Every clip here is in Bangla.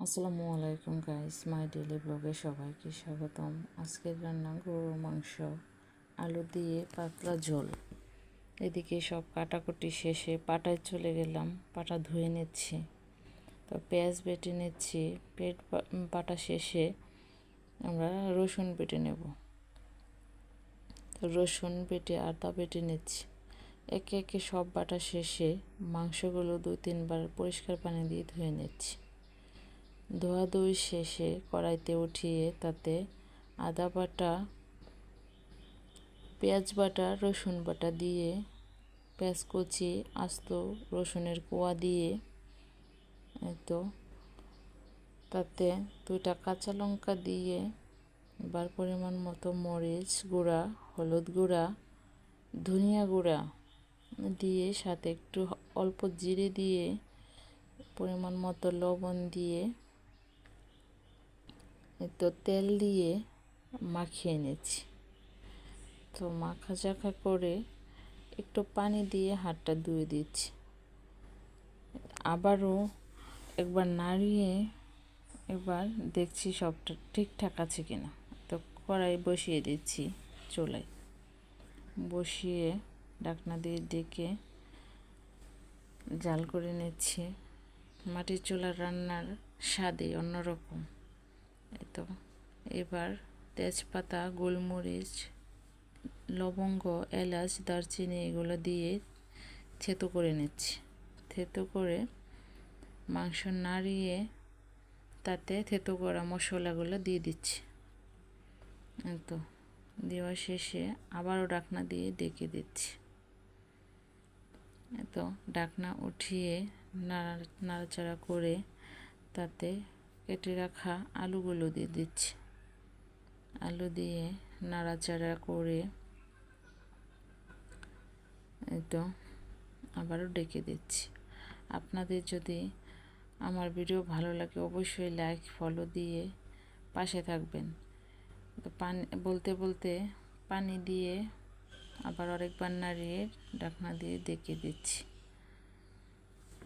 আসসালামু আলাইকুম গাইস, মাই ডেলি ব্লগে সবাইকে স্বাগতম। আজকের রান্না গরুর মাংস, আলু দিয়ে পাতলা ঝোল। এদিকে সব কাটাকুটি শেষে পাটায় চলে গেলাম, পাটা ধুয়ে নিচ্ছি। তো পেঁয়াজ বেটে নিচ্ছি। বাটা শেষে আমরা রসুন বেটে নেব। তো রসুন বেটে আদা বেটে নিচ্ছি। একে একে সব বাটা শেষে মাংসগুলো 2-3 বার পরিষ্কার পানি দিয়ে ধুয়ে নিচ্ছি। ধোয়াধুয়ি শেষে কড়াইতে উঠিয়ে তাতে আদা বাটা, পেঁয়াজ বাটা, রসুন বাটা দিয়ে, পেঁয়াজ কুচি, আস্ত রসুনের কোয়া দিয়ে, তো তাতে 2টা কাঁচা লঙ্কা দিয়ে, এবার পরিমাণ মতো মরিচ গুঁড়া, হলুদ গুঁড়া, ধনিয়া গুঁড়া দিয়ে, সাথে একটু অল্প জিরে দিয়ে, পরিমাণ মতো লবণ দিয়ে, তো তেল দিয়ে মাখিয়ে নিচ্ছি। তো মাখা করে একটু পানি দিয়ে হাতটা ধুয়ে দিচ্ছি। আবারও একবার নাড়িয়ে এবার দেখছি সবটা ঠিকঠাক আছে কিনা। তো কড়াই বসিয়ে দিচ্ছি, চুলায় বসিয়ে ঢাকনা দিয়ে ডেকে জাল করে নিচ্ছি। মাটির চুলার রান্নার স্বাদই অন্যরকম। তো এবার তেজপাতা, গোলমরিচ, লবঙ্গ, এলাচ, দারচিনি এগুলো দিয়ে থেতো করে নিচ্ছি। থেতো করে মাংস নাড়িয়ে তাতে থেতো করা মশলাগুলো দিয়ে দিচ্ছি। তো দেওয়া শেষে আবারও ঢাকনা দিয়ে ডেকে দিচ্ছি। তো ঢাকনা উঠিয়ে নাড়াচাড়া করে তাতে কেটে রাখা আলুগুলো দিয়ে দিচ্ছি। আলু দিয়ে নাড়াচাড়া করে তো আবারও ডেকে দিচ্ছি। আপনাদের যদি আমার ভিডিও ভালো লাগে অবশ্যই লাইক, ফলো দিয়ে পাশে থাকবেন। তো বলতে পানি দিয়ে আবার আরেকবার নাড়িয়ে ঢাকনা দিয়ে ডেকে দিচ্ছি।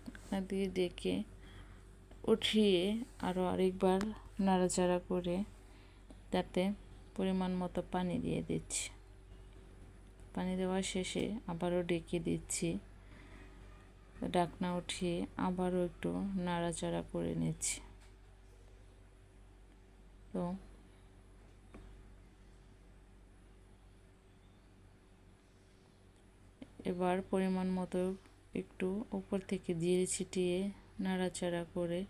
ঢাকনা দিয়ে ডেকে উঠিয়ে আরও আরেকবার নাড়াচাড়া করে তাতে পরিমাণ মতো পানি দিয়ে দিচ্ছি। পানি দেওয়া শেষে আবারও ডেকে দিচ্ছি। ঢাকনা উঠিয়ে আবারও একটু নাড়াচাড়া করে নিচ্ছি। তো এবার পরিমাণ মতো একটু উপর থেকে জিরে ছিটিয়ে নাড়াচাড়া করে